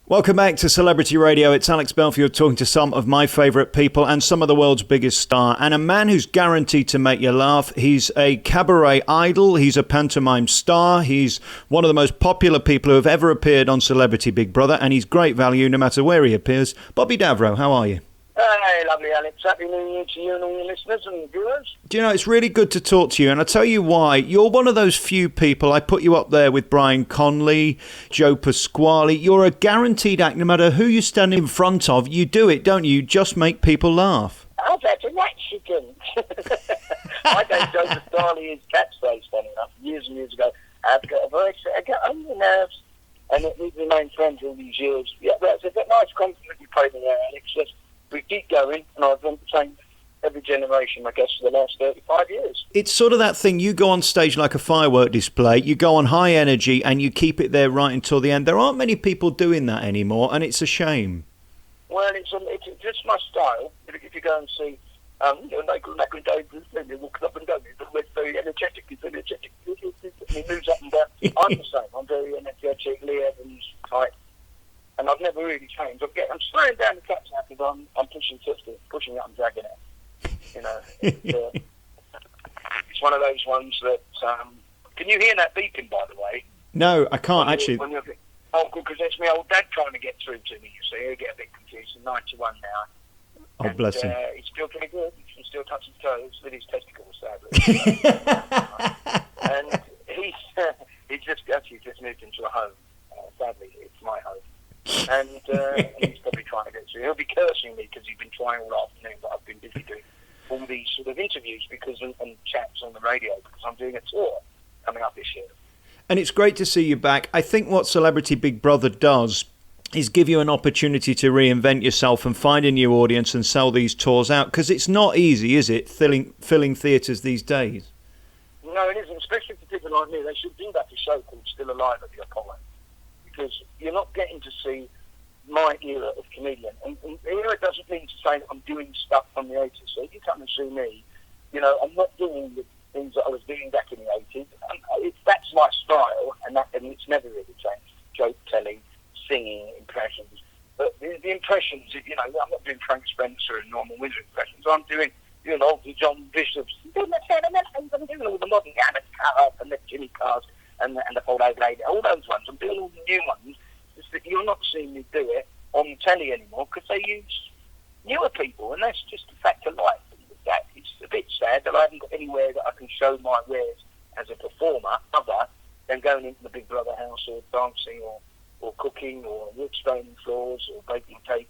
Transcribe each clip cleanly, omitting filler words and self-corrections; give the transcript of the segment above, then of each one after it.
Welcome back to Celebrity Radio. It's Alex Belfield talking to some of my favourite people and some of the world's biggest star. And a man who's guaranteed to make you laugh. He's a cabaret idol. He's a pantomime star. He's one of the most popular people who have ever appeared on Celebrity Big Brother. And he's great value no matter where he appears. Bobby Davro, how are you? Hey, lovely Alex. Happy New Year to you and all your listeners and viewers. Do you know, it's really good to talk to you, and I'll tell you why. You're one of those few people, I put you up there with Brian Conley, Joe Pasquale. You're a guaranteed act, no matter who you stand in front of. You do it, don't you? You just make people laugh. I've had a Mexican. I gave Joe Pasquale his catchphrase, funny enough, years and years ago. I've got a voice, I get on your nerves. And we've remained friends all these years. Yeah, that's a nice compliment you paid me there, Alex. Yes. We keep going, and I've entertained every generation, I guess, for the last 35 years. It's sort of that thing, you go on stage like a firework display, you go on high energy, and you keep it there right until the end. There aren't many people doing that anymore, and it's a shame. Well, it's just my style. If you go and see, David, they walk up and down, it's very energetic, he moves up and down. I'm the same, I'm very energetic, Lee Evans type. And I've never really changed. I'm slowing down the cuts now because I'm pushing 50, pushing it, I'm dragging it. You know, it's one of those ones that. Can you hear that beeping, by the way? No, I can't actually. Because it's my old dad trying to get through to me. You see, he'll get a bit confused. He's 91 now. Oh, and, bless him. He's still pretty good. He can still touch his toes with his testicles, sadly. And he's just moved into a home. Sadly, it's my home. And he's probably trying to get through. He'll be cursing me because he's been trying all afternoon, but I've been busy doing all these sort of interviews and chats on the radio because I'm doing a tour coming up this year. And it's great to see you back. I think what Celebrity Big Brother does is give you an opportunity to reinvent yourself and find a new audience and sell these tours out, because it's not easy, is it, filling theatres these days? No, it isn't, especially for people like me. They should do that, a show called Still Alive at the Apollo. Because you're not getting to see my era of comedian. And era doesn't mean to say that I'm doing stuff from the 80s. So if you come and see me, you know, I'm not doing the things that I was doing back in the 80s. That's my style, and it's never really changed. Joke telling, singing, impressions. But the impressions, you know, I'm not doing Frank Spencer and Norman Windsor impressions. I'm doing, you know, the John Bishops. I'm doing all the modern Emmett Carr and the Jimmy Cars. And the Polo Lady, all those ones. I'm doing all the new ones. Just that you're not seeing me do it on telly anymore because they use newer people, and that's just a fact of life. It's a bit sad that I haven't got anywhere that I can show my wares as a performer other than going into the Big Brother house or dancing or cooking or wood stoning floors or baking cakes.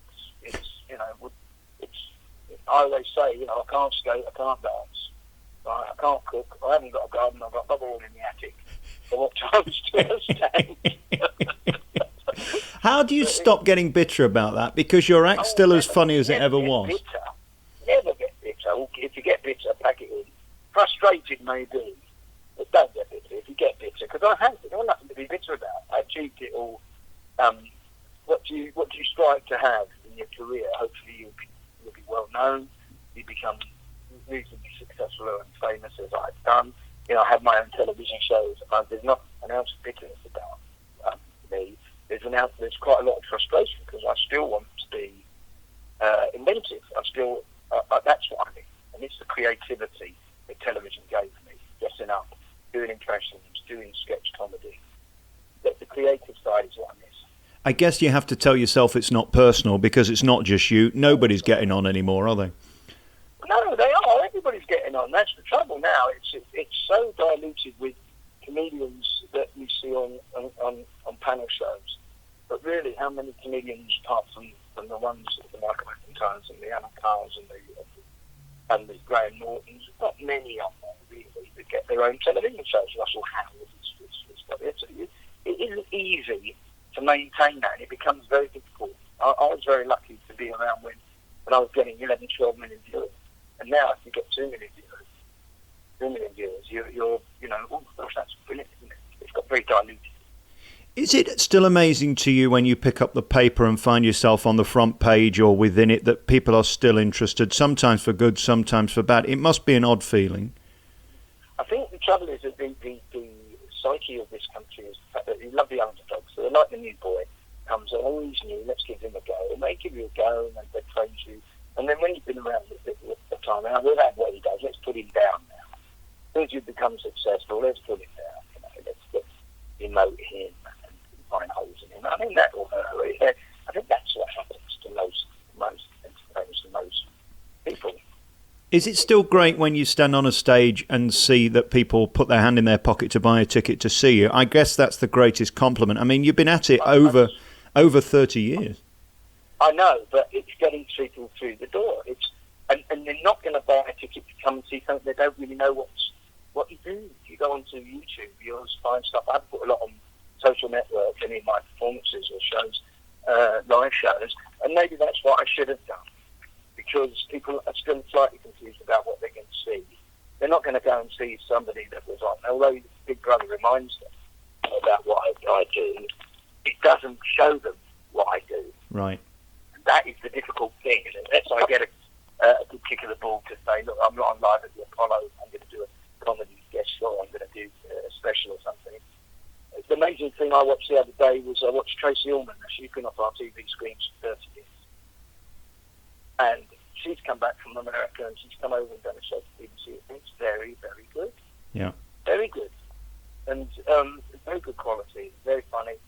I always say, you know, I can't skate, I can't dance, right? I can't cook, I haven't got a garden, I've got bubble in the attic. What times to understand. How do you stop getting bitter about that? Because your act's still as funny as it ever was. Bitter. Never get bitter. If you get bitter, pack it in. Frustrated maybe, but don't get bitter if you get bitter. Because I have nothing to be bitter about. I achieved it all. What do you strive to have in your career? Hopefully you'll be well known. You become reasonably successful and famous as I've done. You know, I have my own television shows. There's not an ounce of bitterness about me. There's quite a lot of frustration because I still want to be inventive. That's what I mean. And it's the creativity that television gave me. Dressing up, doing impressions, doing sketch comedy. The creative side is what I miss. I guess you have to tell yourself it's not personal because it's not just you. Nobody's getting on anymore, are they? No, they are. Everybody's getting on. That's the trouble now. It's so diluted with comedians that you see on panel shows. But really, how many comedians, apart from the ones, the Michael McIntyres and the Alan Carrs and the Graham Nortons, not many of them really that get their own television shows. Russell Howard has got it. It isn't easy to maintain that, and it becomes very difficult. I was very lucky to be around when I was getting 11, 12 million viewers. And now if you get 2 million viewers, you're oh gosh, that's brilliant, isn't it? It's got very diluted. Is it still amazing to you when you pick up the paper and find yourself on the front page or within it that people are still interested, sometimes for good, sometimes for bad? It must be an odd feeling. I think the trouble is that the psyche of this country is the fact that you love the underdogs. So they're like the new boy. comes, oh, he's new, let's give him a go. And they give you a go, and they praise you. And then when you've been around a bit of time, now we've had what he does, let's put him down now. As soon as you become successful, let's put him down. You know, let's emote him and find holes in him. I think that will hurt. I think that's what happens to most entertainers, to most people. Is it still great when you stand on a stage and see that people put their hand in their pocket to buy a ticket to see you? I guess that's the greatest compliment. I mean, you've been at it over 30 years. I know, but it's getting people through the door. And they're not going to buy a ticket to come and see something they don't really know what you do. If you go onto YouTube, you'll find stuff. I've put a lot on social networks, any of my performances or shows, live shows, and maybe that's what I should have done, because people are still slightly confused about what they're going to see. They're not going to go and see somebody that was on, although Big Brother reminds them about what I do, it doesn't show them what I do. Right. And that is the difficult thing. And unless I get a good kick of the ball to say, look, I'm not on live at the Apollo, I'm going to do a comedy guest show, I'm going to do a special or something. The amazing thing I watched the other day was I watched Tracy Ullman. She's been off our TV screens for 30 years. And she's come back from America and she's come over and done a show for BBC. It's very, very good. Yeah. Very good. And very good quality, very funny. It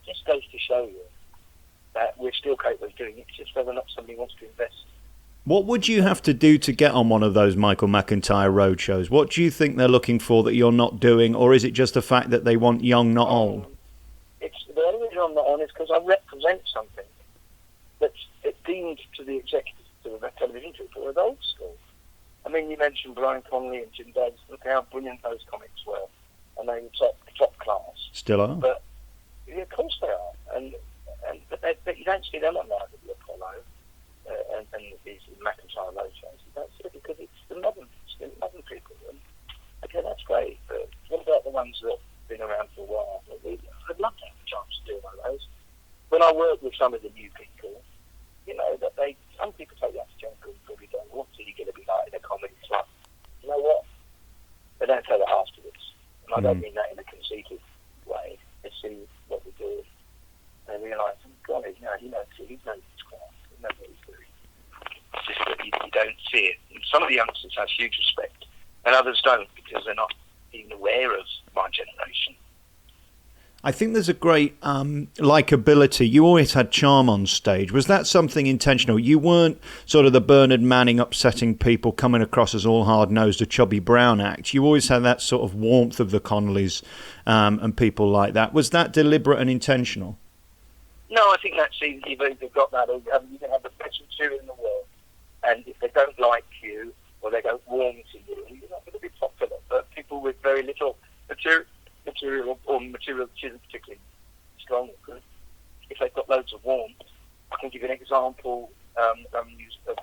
just goes to show you that we're still capable of doing it. It's just whether or not somebody wants to invest. What would you have to do to get on one of those Michael McIntyre road shows? What do you think they're looking for that you're not doing, or is it just the fact that they want young, not old? It's the only reason I'm not on is because I represent something that's deemed to the executives of the television people as old school. I mean, you mentioned Brian Connolly and Jim Davis. Look how brilliant those comics were, and they were top class. Still are. But yeah, of course they are, but you don't see them on live at the Apollo. And these McIntyre road shows. That's it, because it's the modern people. And, okay, that's great, but what about the ones that have been around for a while? I'd love to have a chance to do one of those. When I work with some of the new people, you know, that some people take that to Jennifer and probably don't want to. You're going to be like in a comedy club. You know what? They don't say that afterwards. And I don't mean that in a conceited way. They see what we do. And they realise, oh, God, he's knows his craft. He knows what he's doing. It's just that you don't see it. And some of the youngsters have huge respect, and others don't, because they're not even aware of my generation. I think there's a great likability. You always had charm on stage. Was that something intentional? You weren't sort of the Bernard Manning upsetting people, coming across as all hard-nosed, a chubby brown act. You always had that sort of warmth of the Connollys and people like that. Was that deliberate and intentional? No, I think that's easy. You've either got that, or you can have the best material in the world, and if they don't like you or they don't warm to you, you're not going to be popular. But people with very little material or material which isn't particularly strong or good, if they've got loads of warmth, I can give you an example. A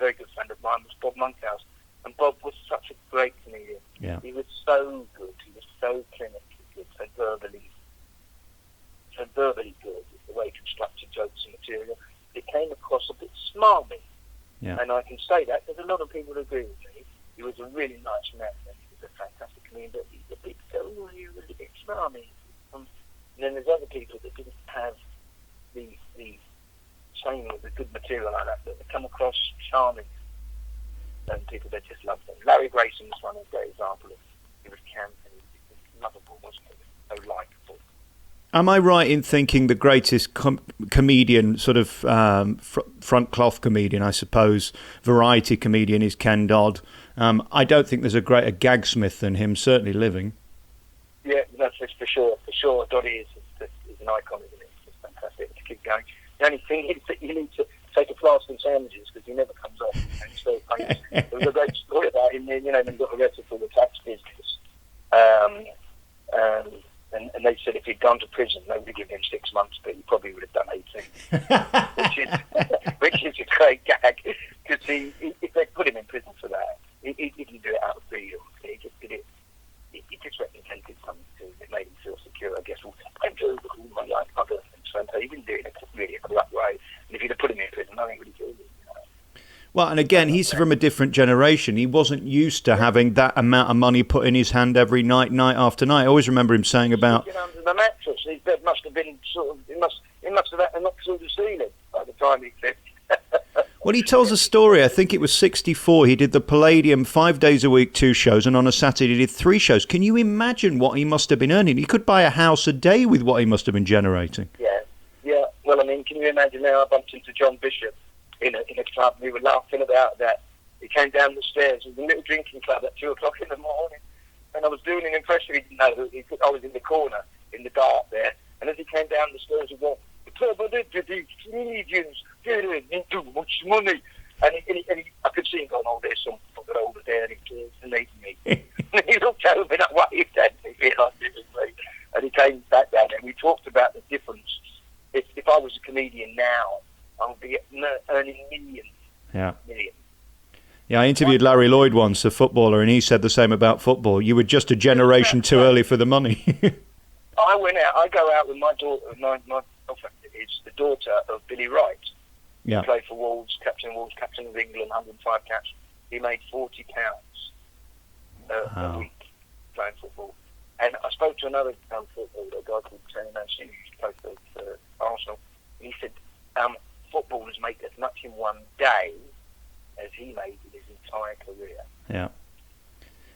very good friend of mine was Bob Monkhouse, and Bob was such a great comedian. Yeah. He was so good. He was so clinically good, so verbally good. The way he constructed jokes and material, it came across a bit smarmy. Yeah. And I can say that because a lot of people agree with me. He was a really nice man, and he was a fantastic comedian, but the people go, oh, you're a little bit smarmy. And then there's other people that didn't have the same with the good material like that come across charming, and people that just loved them. Larry Grayson was one of a great example of, he was camp and he was lovable, wasn't he? So likeable. Am I right in thinking the greatest comedian, sort of front cloth comedian, I suppose, variety comedian is Ken Dodd? I don't think there's a greater gagsmith than him, certainly living. Yeah, that's for sure. For sure, Doddy is an icon, isn't it? It's fantastic to keep going. The only thing is that you need to take a flask and sandwiches because he never comes off. And it's very funny. There was a great story about him. You know, when he got arrested for the tax business. And they said if he'd gone to prison, they would have given him 6 months, but he probably would have done 18. which is a great gag, because if they put him in prison for that, he didn't do it out of fear. He just did it. He just represented something to him. It made him feel secure, I guess. Well, I'm doing my life, other things. So he didn't do it in a really corrupt way. And if you'd have put him in prison, I think would have killed him. Well, and again, he's from a different generation. He wasn't used to having that amount of money put in his hand every night after night. I always remember him saying about... Under the mattress. His bed must have been he He must have had to knock through the ceiling by the time he finished. Well, he tells a story. I think it was 64. He did the Palladium 5 days a week, 2 shows, and on a Saturday he did 3 shows. Can you imagine what he must have been earning? He could buy a house a day with what he must have been generating. Yeah. Well, I mean, can you imagine now? I bumped into John Bishop in a club. We were laughing about that. He came down the stairs. It was a little drinking club at 2 o'clock in the morning, and I was doing an impression. He didn't know who I was in the corner in the dark there, and as he came down the stairs, he went, "These comedians getting too much money," and I could see him going, "Oh, there's some fucking older daddy kids and they me." And he looked over and I waved at me, and he came back down and we talked about the difference. If I was a comedian now, I would be earning millions. Millions. Yeah, I interviewed Larry Lloyd once, a footballer, and he said the same about football. You were just a generation too early for the money. I go out with my daughter. My is the daughter of Billy Wright. Yeah. He played for Wolves, captain of England, 105 caps. He made £40 a week playing football. And I spoke to another footballer, a guy called Tony Mancini, who used to play for Arsenal. And he said, footballers make as much in one day as he made in his entire career. Yeah.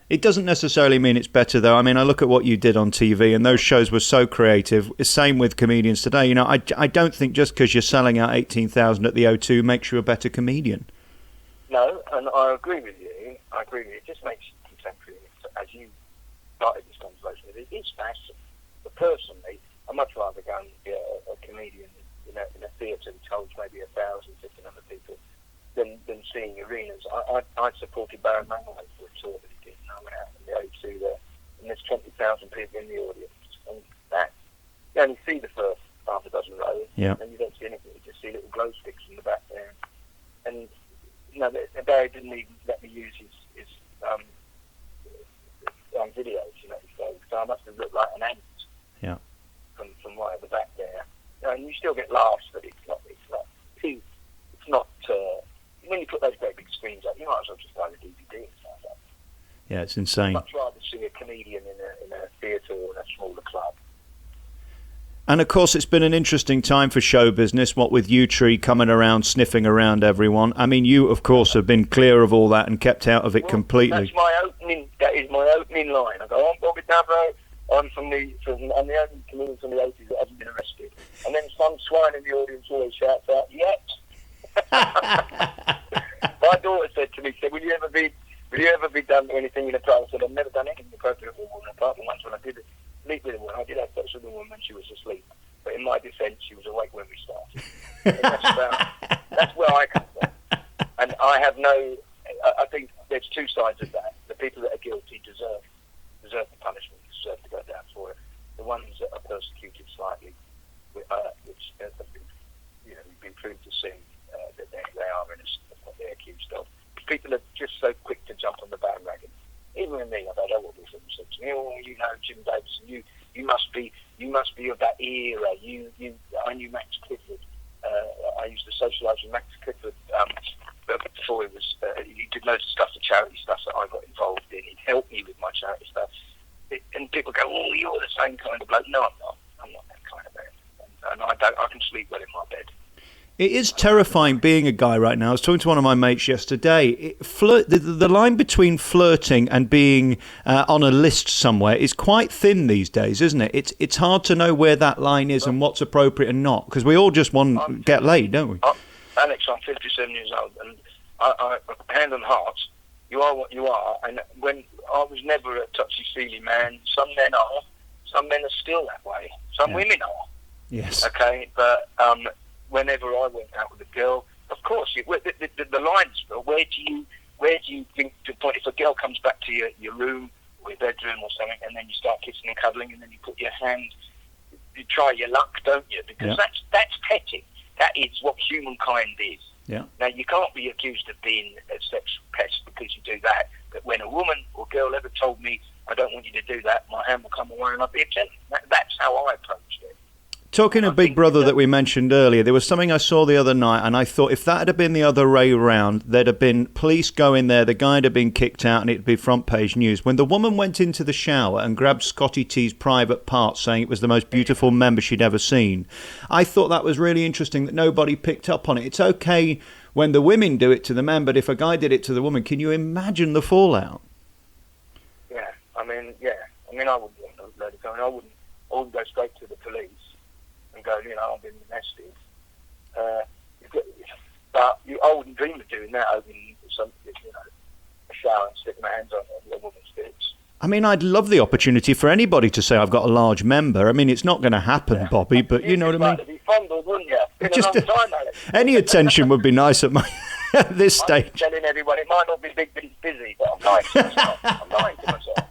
It doesn't necessarily mean it's better, though. I mean, I look at what you did on TV, and those shows were so creative. Same with comedians today. You know, I don't think just because you're selling out 18,000 at the O2 makes you a better comedian. No, and I agree with you. It just makes contemporary, as you started this conversation with, it's fashion. But personally, I'd much rather go and be a comedian in a theatre which holds maybe 1,000, 1,500 people than seeing arenas. I supported Barry Manilow for a tour that he did, and I went out in the O2 there, and there's 20,000 people in the audience, and that you only see the first half a dozen rows, and you don't see anything. You just see little glow sticks in the back there, and you know, Barry didn't even let me use his videos, you know, so I must have looked like an ant from right at the back there. You know, and you still get laughs, but it's not when you put those great big screens up, you might as well just buy the DVD and stuff like that. Yeah, it's insane. I'd much rather see a comedian in a theatre or in a smaller club. And of course, it's been an interesting time for show business, what with U-Tree coming around, sniffing around everyone. I mean, you, of course, have been clear of all that and kept out of it completely. That is my opening line. I go, I'm Bobby Davro. I'm the only comedian from the 80s that hasn't been arrested. And then some swine in the audience always shouts out, "Yet." My daughter said to me, "Will you ever be done with anything in a club?" I said, "I've never done anything inappropriate with a woman, apart from once when I did sleep with a woman. I did have sex with a woman when she was asleep. But in my defence, she was awake when we started." And that's where I come from. And I have I think there's two sides of that. The people that are guilty deserve the punishment, deserve to go down for it. The ones that are persecuted slightly, which have been, we've been proved to see that they are innocent of what they're accused of. People are just so quick to jump on the bandwagon. Even with me, I've had all these things said to me. "Oh, you know, Jim Davidson, you must be of that era. I knew Max Clifford. I used to socialise with Max Clifford before he did loads of stuff, the charity stuff that I got involved in. He helped me with my charity stuff." And people go, "Oh, you're the same kind of bloke." No, I'm not. I'm not that kind of man. And I can sleep well in my bed. It is terrifying being a guy right now. I was talking to one of my mates yesterday. The line between flirting and being on a list somewhere is quite thin these days, isn't it? It's hard to know where that line is and what's appropriate and not, because we all just want to get laid, don't we? Alex, I'm 57 years old, and I hand on heart, you are what you are. And when I was never a touchy-feely man. Some men are. Some men are still that way. Some women are. Yes. Okay, but whenever I went out with a girl, of course, the lines. Where do you think to point? If a girl comes back to your room or your bedroom or something, and then you start kissing and cuddling, and then you put your hand, you try your luck, don't you? Because that's petty. That is what humankind is. Yeah. Now, you can't be accused of being a sex pest because you do that. But when a woman or girl ever told me, "I don't want you to do that," my hand will come away and I'll be a gentleman. That's how I approached it. Talking of Big Brother that we mentioned earlier, there was something I saw the other night, and I thought if that had been the other way round, there'd have been police go in there, the guy'd have been kicked out, and it'd be front page news. When the woman went into the shower and grabbed Scotty T's private parts, saying it was the most beautiful member she'd ever seen, I thought that was really interesting that nobody picked up on it. It's okay when the women do it to the men, but if a guy did it to the woman, can you imagine the fallout? Yeah, I mean, I wouldn't want to let it go. I wouldn't go straight to the police and go, I've been molested. I wouldn't dream of doing that, opening something, a shower and sticking my hands on a woman's tits. I mean, I'd love the opportunity for anybody to say I've got a large member. I mean, it's not going to happen, Bobby, but you know what I mean? You'd be fondled, wouldn't you? Been a long time, Alex. Any attention would be nice at this stage. I'm telling everyone, it might not be big, but it's busy, but I'm lying to myself.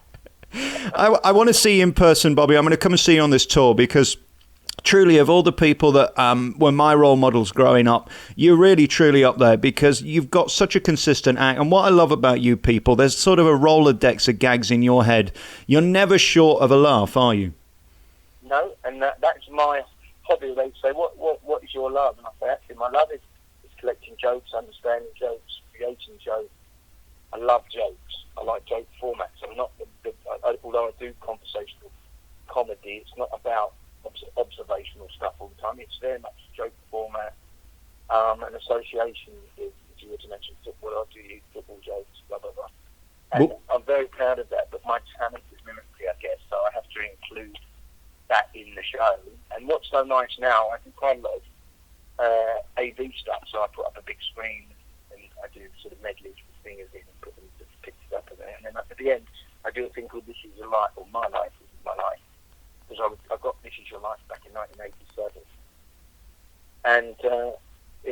I want to see you in person, Bobby. I'm going to come and see you on this tour because truly, of all the people that were my role models growing up, you're really, truly up there because you've got such a consistent act. And what I love about you people, there's sort of a Rolodex of gags in your head. You're never short of a laugh, are you? No, and that's my hobby. They say, what is your love? And I say, actually, my love is collecting jokes, understanding jokes, creating jokes. I love jokes. I like joke formats. I'm not, although I do conversational comedy, it's not about observational stuff all the time. It's very much joke format, an association with, if you were to mention football, I do use football jokes, blah, blah, blah. And I'm very proud of that, but my talent is mimicry, I guess, so I have to include that in the show. And what's so nice now, I do quite a lot of AV stuff, so I put up a big screen and I do sort of medleys with singers in and put them just pictures up of it. And then at the end, I do a thing called This Is Your Life, or My Life This Is My Life. Because I got This Is Your Life back in 1987. And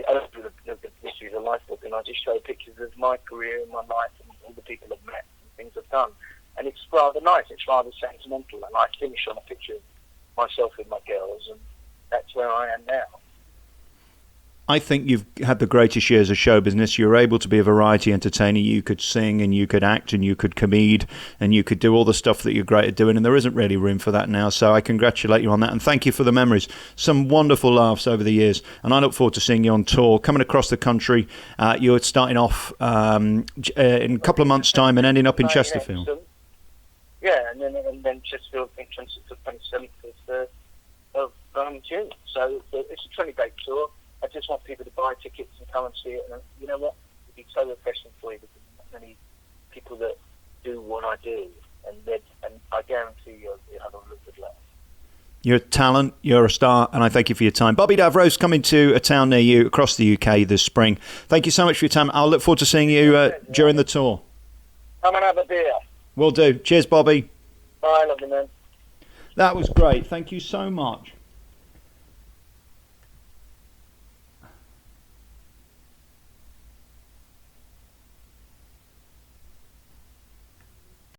I looked through the This Is Your Life book and I just show pictures of my career and my life and all the people I've met and things I've done. And it's rather nice, it's rather sentimental. And I finish on a picture of myself with my girls, and that's where I am now. I think you've had the greatest years of show business. You're able to be a variety entertainer. You could sing and you could act and you could comede and you could do all the stuff that you're great at doing, and there isn't really room for that now. So I congratulate you on that and thank you for the memories. Some wonderful laughs over the years, and I look forward to seeing you on tour, coming across the country. You're starting off in a couple of months' time and ending up in Chesterfield. Yeah, and then Chesterfield, I think, the 27th of June. So it's a 20-day tour. I just want people to buy tickets and come and see it. And you know what? It'd be so refreshing for you because there's not many people that do what I do. And I guarantee you'll have a really good laugh. You're a talent, you're a star, and I thank you for your time. Bobby Davro's coming to a town near you across the UK this spring. Thank you so much for your time. I'll look forward to seeing you during the tour. Come and have a beer. Will do. Cheers, Bobby. Bye, lovely man. That was great. Thank you so much.